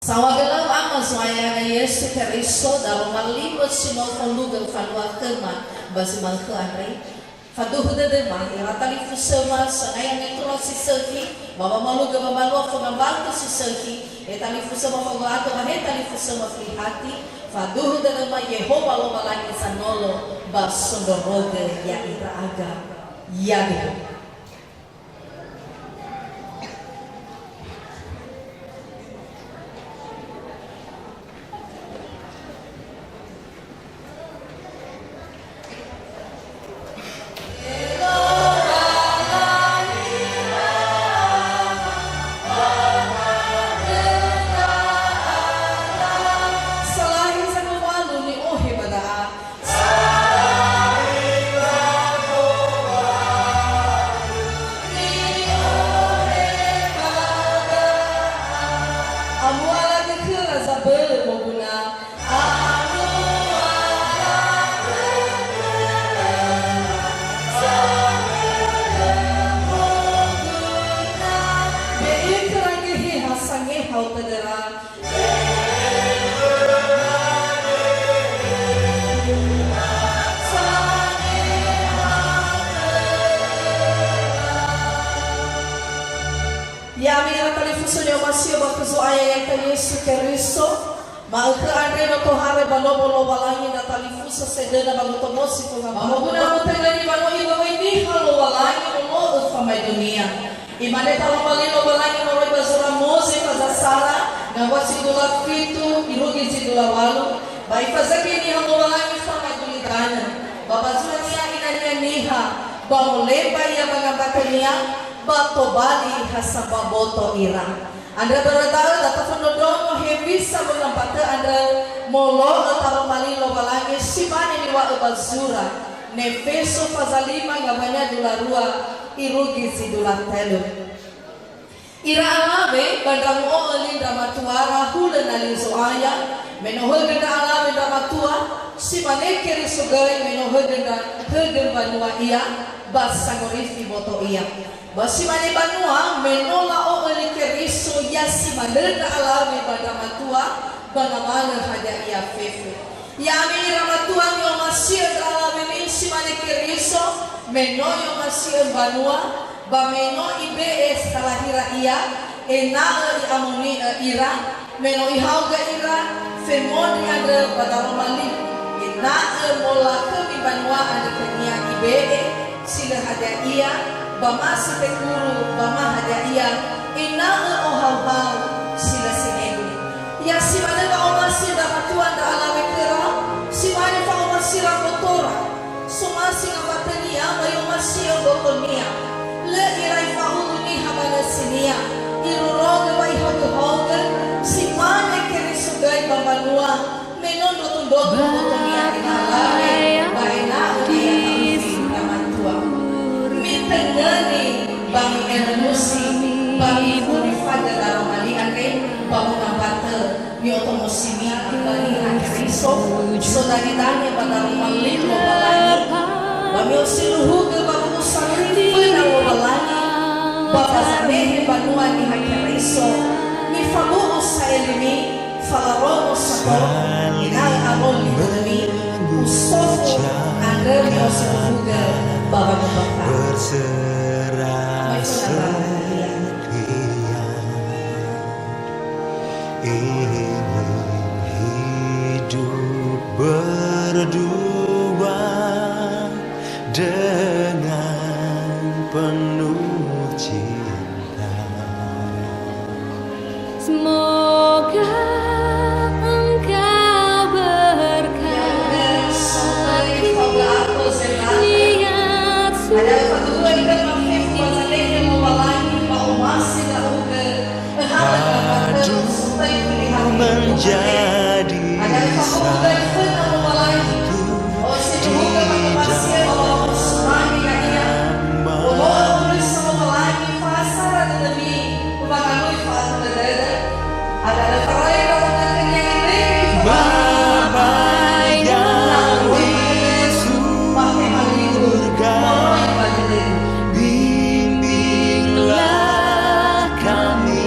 Sawagalaw ang maswaya na Yesu Keriso dalam malimot sinol panglugang fanwa kema basi malke andre faduhda de ma iratali fusema sa ngayang ito si Selki baba maluga babalwa pangambal si Selki etali fusema panglato mahetali fusema frihati faduhda de ma Yehova lo malaki sa nolo bas sondorode ya iraaga ya de Yesu Keriso malke andre no tohare balobo walangi na talifusa sedena bagotomosi ko mamuna mutengani bano iba ini halo walangi no ufamai dunia imane talo balino walangi no bazura mose fazasara na wasidula fitu irugi sidula walu bai fazaki ni halo walangi famai dunidana babazura nia inania niha bamoleba ya bangabakania batobali hasababoto ira Anda beratahu data penodong hebisa menempatkan Anda molo atau malilo balangi simani niwa ubazura nefeso fazalima ngabanya dularua irugi sidulan telu ira alame bandang o alin dramatuara hulen alin soaya menohol genda alame dramatua simane kiri sugai menohol genda hegen banua iya bas sangorifi boto iya Basimane banua menola o Keriso yasi manenda alame badamatua banamana hada ia fefe ya amini ramatua ni masih alame ni simane Keriso menoyo masih banua bameno ibes kalahira ia ena amuni ira meno ihauga ira femon ada badamali ena mola ke banua ada kenia ibe sila hada ia bama si tekuru bama hada ia ina ohau sila sinegli ya si mana ka omasi da matuan da alawe kera si mana ka omasi ra motora sumasi nga batania bayo masi botonia le irai faulu ni habana sinia iruroga bai hoga si mana kere sugai bamanua menondo tundogo botonia inalawe baina Tenggani bang emosi bang purifada dalam ali ane bang nambate ni otomosi mi bani Keriso so dari tanya pada malilo balani bang osiluhu ke bang usari pena balani bapa sane banua ni Keriso ni fabu usailimi falaro sato inal amol ni usofu ande ni osiluhu ke bapa berserah sekian ingin hidup berdua dengan penuh cinta. Semoga engkau berkati niat menjadi satu bimbinglah kami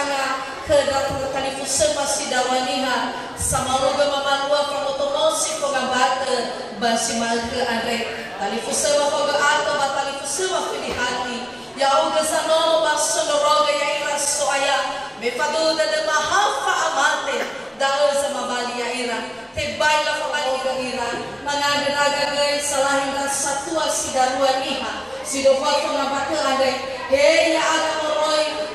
udanga kedatang kalifusan masih dawaniha sama luga mamalua pamotomosi pengambata basi malke andre kalifusan mafoga ato batalifusan mafilihati ya uga sanolo basonoroga ya ira soaya mefaduda de mahafa amate dahil sa mabali ya ira tebay la pamali ga ira mga daraga gay salahin na satua sidaruan iha sidofa pangambata andre ya aga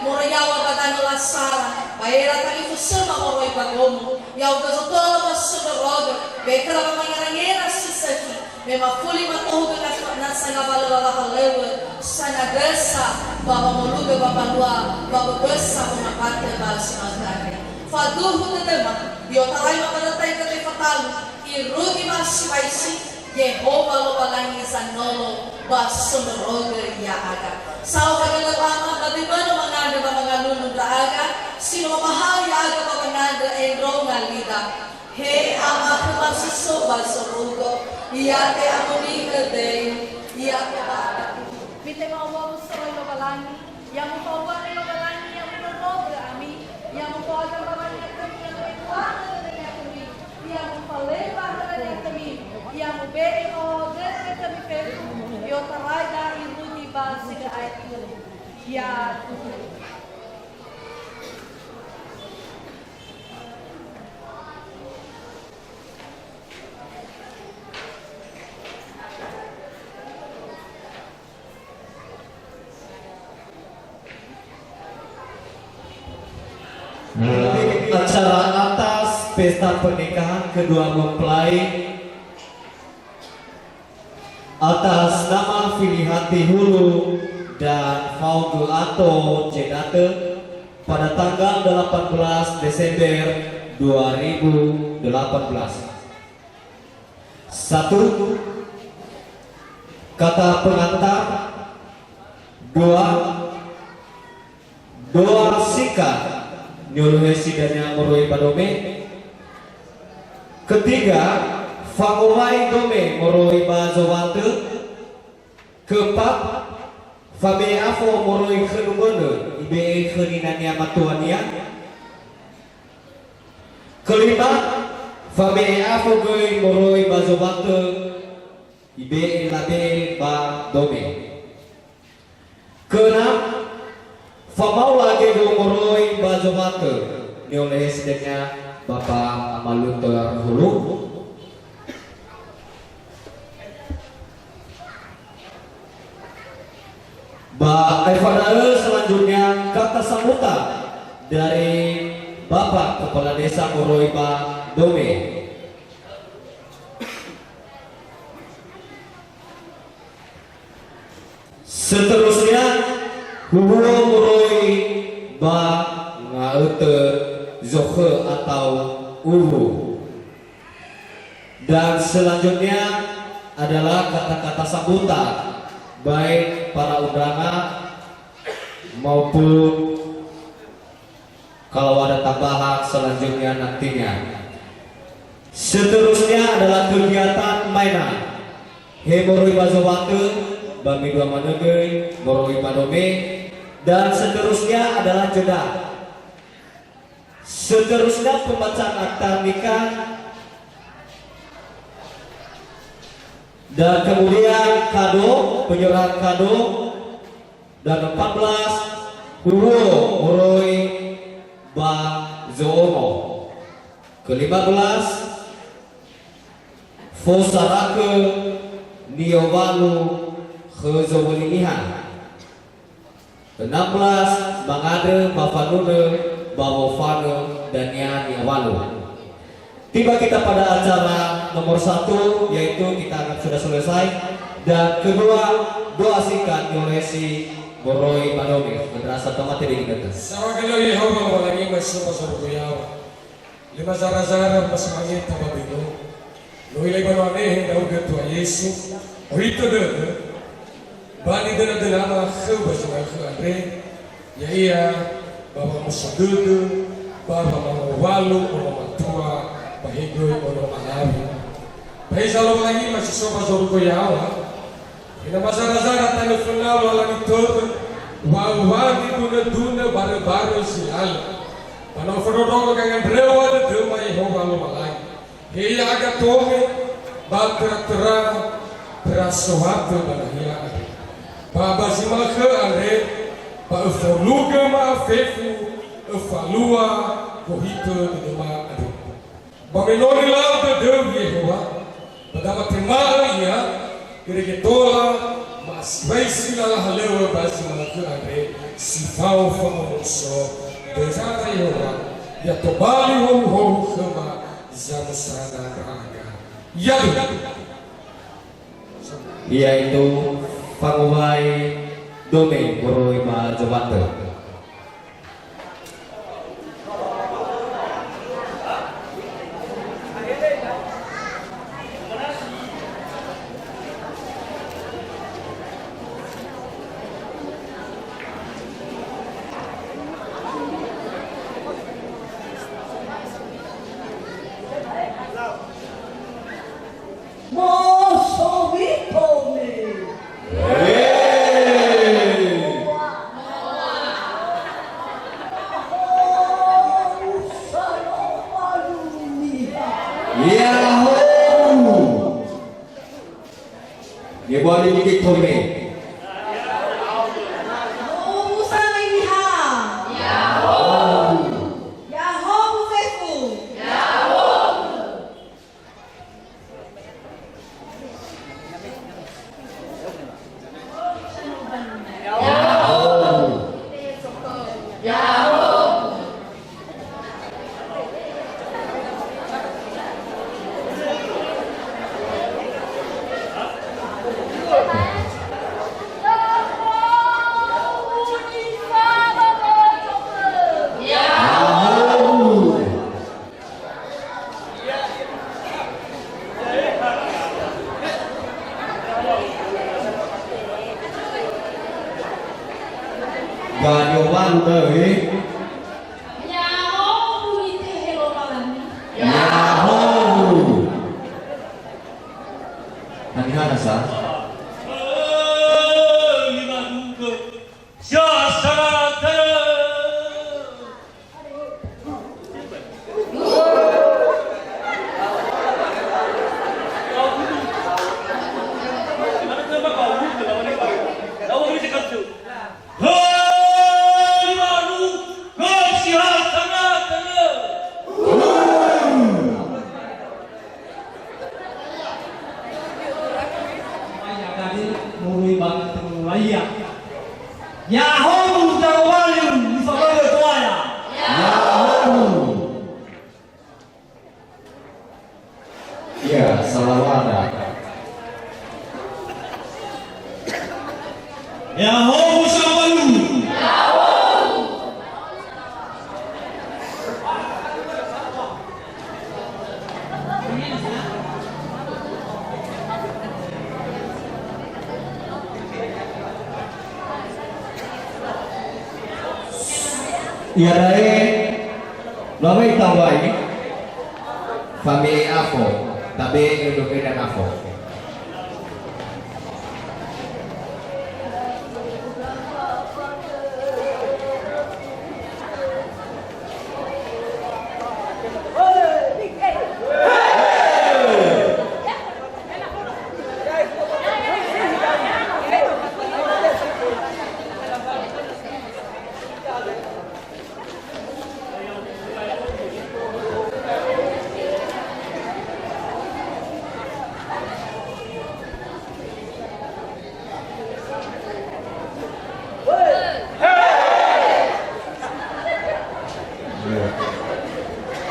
moroyawa badano lasara paera talifusan mamoroy bagomo ya uga zotolo basonoroga bekara mamangirangera sisaki memafuli matuhuga na sangabalala halewa sana desa baba moluga baba lua baba desa mengapate balsi magane faduhu tetema yo talay mapadatay kate fatalu irugi masipaisi Yehova lo balangi sanolo basumroga ya aga sao kagalama bagaimana manganda mga lulong aga sino mahal ya aga manganda endro ngalida he ama kumasiso basurugo iyate amunika day iyate Binte mawawa sa lo balangi, yang mawawa lo balangi, yang mawawa ami, yang mawawa balangi kami, yang mawawa kami, yang mapaleba kami, yang mabei o dere kami peru, yo taray dari ruti basi ka ayat ini, ya. Acara atas pesta pernikahan kedua mempelai atas nama Filihati Hulu dan Faugul Ato Cedate pada tanggal 18 Desember 2018. 1. Kata pengantar. 2. Doa sikat nyuluhe sidanya moroi padome. 3. Fangomai dome moroi bazowante. 4. Fabe afo moroi khenumone ibe kheninania matuania. 5. Fabe afo goi moroi bazowante ibe labe ba dome. 6. Famau lagi gomoroi bazomate ni oleh sedeknya Bapak Amaluter Hulu. Selanjutnya kata sambutan dari Bapak Kepala Desa Moroiba Dome. Seterusnya Hulu Moroi ba ngaute zohe atau ulu. Dan selanjutnya adalah kata-kata sambutan baik para undangan maupun kalau ada tambahan selanjutnya nantinya. Seterusnya adalah kegiatan mainan. He Moroi bazowate bami dua manege Moroi padome. Dan seterusnya adalah jeda. Seterusnya pembacaan akta nikah. Dan kemudian kado, penyerahan kado. Dan 14 Hulu Moroi ba Zoomo. Ke-15 Fosarake Niowalu Khezowolinihan. 16 Bangade Bafanude Bawofane dan Yani Awalu. Tiba kita pada acara nomor 1 yaitu kita anggap sudah selesai. Dan kedua doa singkat oleh si Moroi Padome Madrasah Tomate di kita. Sawagalo Yehova walangi masuma sorgoyawa. Lima zara-zara masmangit tababino. Loilay banwane dauga tua Yesu. Ohito de Bani dana mga khawba sa mga Andre, yaiya, baba musadudu, baba mga walo, o mga tua, bahigoy, o mga alawi. Pahisalo lagi masisopa sa ruko yawa, inamazara-zara tayo funalo lang ito, Wawani duna baru sial. Pano fododongo kangen brewa de dema Yehova lo malai. Hiya aga tome batra terasuhatu banahia. Baba simaka andre ba ufoluga ma fefu ufalua kohito de dema adu. Bameloni lau de Yehova. Badama temaya kirikitola mas baisi la halewa basi malaka andre sifau famoso. Bezata Yehova ya tobali ho khama zamusana raga yadu yaitu Pangubay Dome Moroi Majawate. Boleh dikit tome. Gadiowan dari Nani sa Ya, salawada. Ya ho sawalu. Ya dari Lawai Tawai Family Afo Tabi Indonesia dan Afo.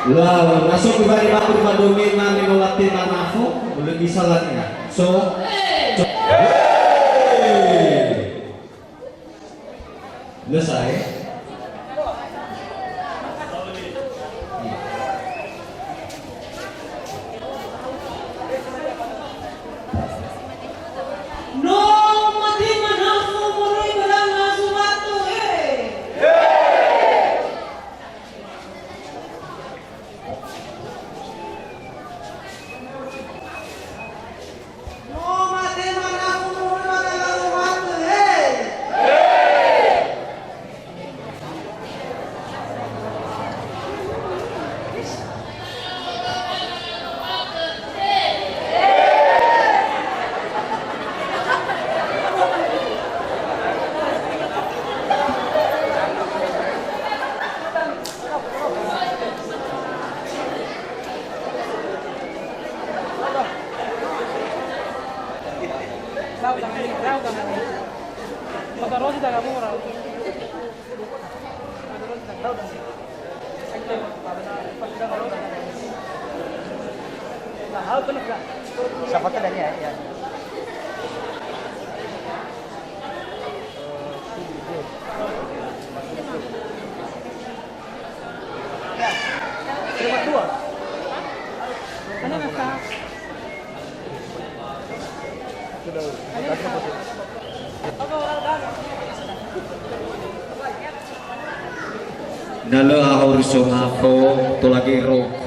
Lah, masuk ke bari batu madomin mami ngawati manafo, boleh bisa lagi ya. So, selesai. No, mati manafo mulai barang asumatu Nala ahor so ngako tulagi ro